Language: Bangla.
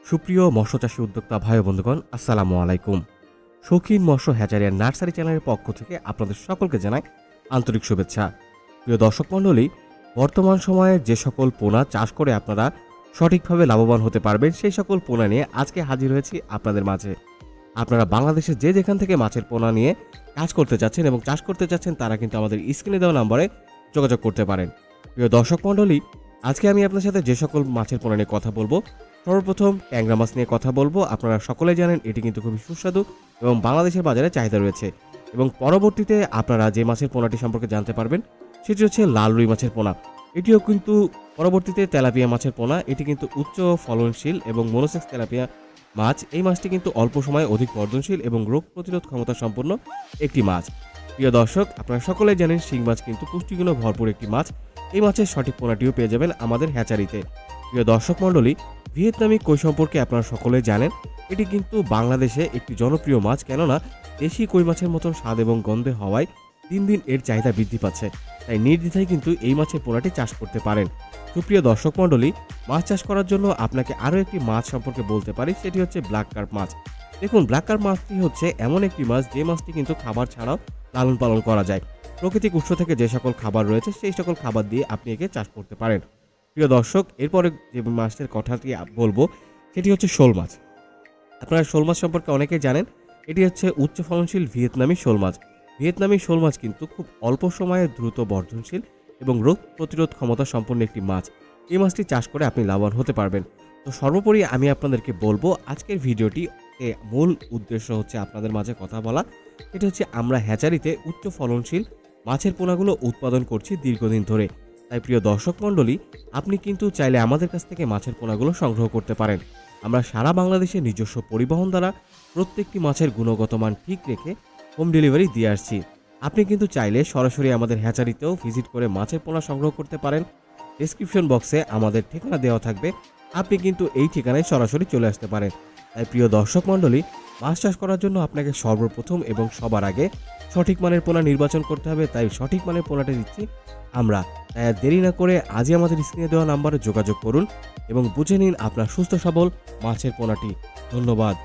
সুপ্রিয় মৎস্যচাষী উদ্যোক্তা ভাই ও বন্ধুগণ, আসসালামু আলাইকুম। শৌখিন মৎস্য হ্যাচারি আর নার্সারি চ্যানেলের পক্ষ থেকে আপনাদের সকলকে জানাই আন্তরিক শুভেচ্ছা। প্রিয় দর্শক মণ্ডলী, বর্তমান সময়ে যে সকল পোনা চাষ করে আপনারা সঠিকভাবে লাভবান হতে পারবেন, সেই সকল পোনা নিয়ে আজকে হাজির হয়েছি আপনাদের মাঝে। আপনারা বাংলাদেশের যে যেখান থেকে মাছের পোনা নিয়ে কাজ করতে চাচ্ছেন এবং চাষ করতে চাচ্ছেন, তারা কিন্তু আমাদের স্ক্রিনে দেওয়া নম্বরে যোগাযোগ করতে পারেন। প্রিয় দর্শক মণ্ডলী, আজকে আমি আপনার সাথে যে সকল মাছের পোনা নিয়ে কথা বলবো, সর্বপ্রথম ট্যাংরা মাছ নিয়ে কথা বলবো। আপনারা সকলেই জানেন এটি কিন্তু খুবই সুস্বাদু এবং বাংলাদেশের বাজারে চাহিদা রয়েছে। এবং পরবর্তীতে আপনারা যে মাছের পোনাটি সম্পর্কে জানতে পারবেন সেটি হচ্ছে লাল রুই মাছের পোনা। এটিও কিন্তু পরবর্তীতে তেলাপিয়া মাছের পোনা। এটি কিন্তু উচ্চ ফলনশীল এবং মনোসেক্স তেলাপিয়া মাছ। এই মাছটি কিন্তু অল্প সময়ে অধিক বর্ধনশীল এবং রোগ প্রতিরোধ ক্ষমতা সম্পন্ন একটি মাছ। প্রিয় দর্শক, আপনারা সকলেই জানেন শিং মাছ কিন্তু পুষ্টিগুণে ভরপুর একটি মাছ। এই মাছের সঠিক পোনাটিও পেয়ে যাবেন আমাদের হ্যাচারিতে। প্রিয় দর্শক মণ্ডলী, ভিয়েতনামি কই সম্পর্কে আপনারা সকলেই জানেন। এটি কিন্তু বাংলাদেশে একটি জনপ্রিয় মাছ, কেননা দেশি কই মাছের মতন স্বাদ এবং গন্ধে হওয়ায় দিন দিন এর চাহিদা বৃদ্ধি পাচ্ছে। তাই নির্দ্বিধায় কিন্তু এই মাছের পোনাটি চাষ করতে পারেন। সুপ্রিয় দর্শক মণ্ডলী, মাছ চাষ করার জন্য আপনাকে আরও একটি মাছ সম্পর্কে বলতে পারি, সেটি হচ্ছে ব্ল্যাক কার্প মাছ। দেখুন, ব্ল্যাক কার্প মাছটি হচ্ছে এমন একটি মাছ যে মাছটি কিন্তু খাবার ছাড়াও লালন পালন করা যায়। প্রাকৃতিক উৎস থেকে যে সকল খাবার রয়েছে সেই সকল খাবার দিয়ে আপনি একে চাষ করতে পারেন। প্রিয় দর্শক, এরপরে যে মাছের কথাটি বলবো সেটি হচ্ছে শোল মাছ। আপনারা শোল মাছ সম্পর্কে অনেকেই জানেন। এটি হচ্ছে উচ্চ ফলনশীল ভিয়েতনামি শোল মাছ। ভিয়েতনামি শোল মাছ কিন্তু খুব অল্প সময়ে দ্রুত বর্ধনশীল এবং রোগ প্রতিরোধ ক্ষমতা সম্পন্ন একটি মাছ। এই মাছটি চাষ করে আপনি লাভবান হতে পারবেন। তো সর্বোপরি আমি আপনাদেরকে বলবো, আজকের ভিডিওটি মূল উদ্দেশ্য হচ্ছে আপনাদের মাঝে কথা বলা। এটি হচ্ছে আমরা হ্যাচারিতে উচ্চ ফলনশীল মাছের পোনাগুলো উৎপাদন করছি দীর্ঘদিন ধরে। তাই প্রিয় দর্শক মণ্ডলী, আপনি কিন্তু চাইলে আমাদের কাছ থেকে মাছের পোনাগুলো সংগ্রহ করতে পারেন। আমরা সারা বাংলাদেশে নিজস্ব পরিবহন দ্বারা প্রত্যেকটি মাছের গুণগত মান ঠিক রেখে হোম ডেলিভারি দিয়ে আসছি। আপনি কিন্তু চাইলে সরাসরি আমাদের হ্যাচারিতেও ভিজিট করে মাছের পোনা সংগ্রহ করতে পারেন। ডেসক্রিপশন বক্সে আমাদের ঠিকানা দেওয়া থাকবে, আপনি কিন্তু এই ঠিকানায় সরাসরি চলে আসতে পারেন। তাই প্রিয় দর্শক মণ্ডলী, মাছ চাষ করার জন্য আপনাকে সর্বপ্রথম এবং সবার আগে সঠিক মানের পোনা নির্বাচন করতে হবে। তাই সঠিক মানের পোনাটা দিচ্ছি আমরা। তাই আর দেরি না করে আজই আমাদের স্ক্রিনে দেওয়া নাম্বারে যোগাযোগ করুন এবং বুঝে নিন আপনার সুস্থ সবল মাছের পোনাটি। ধন্যবাদ।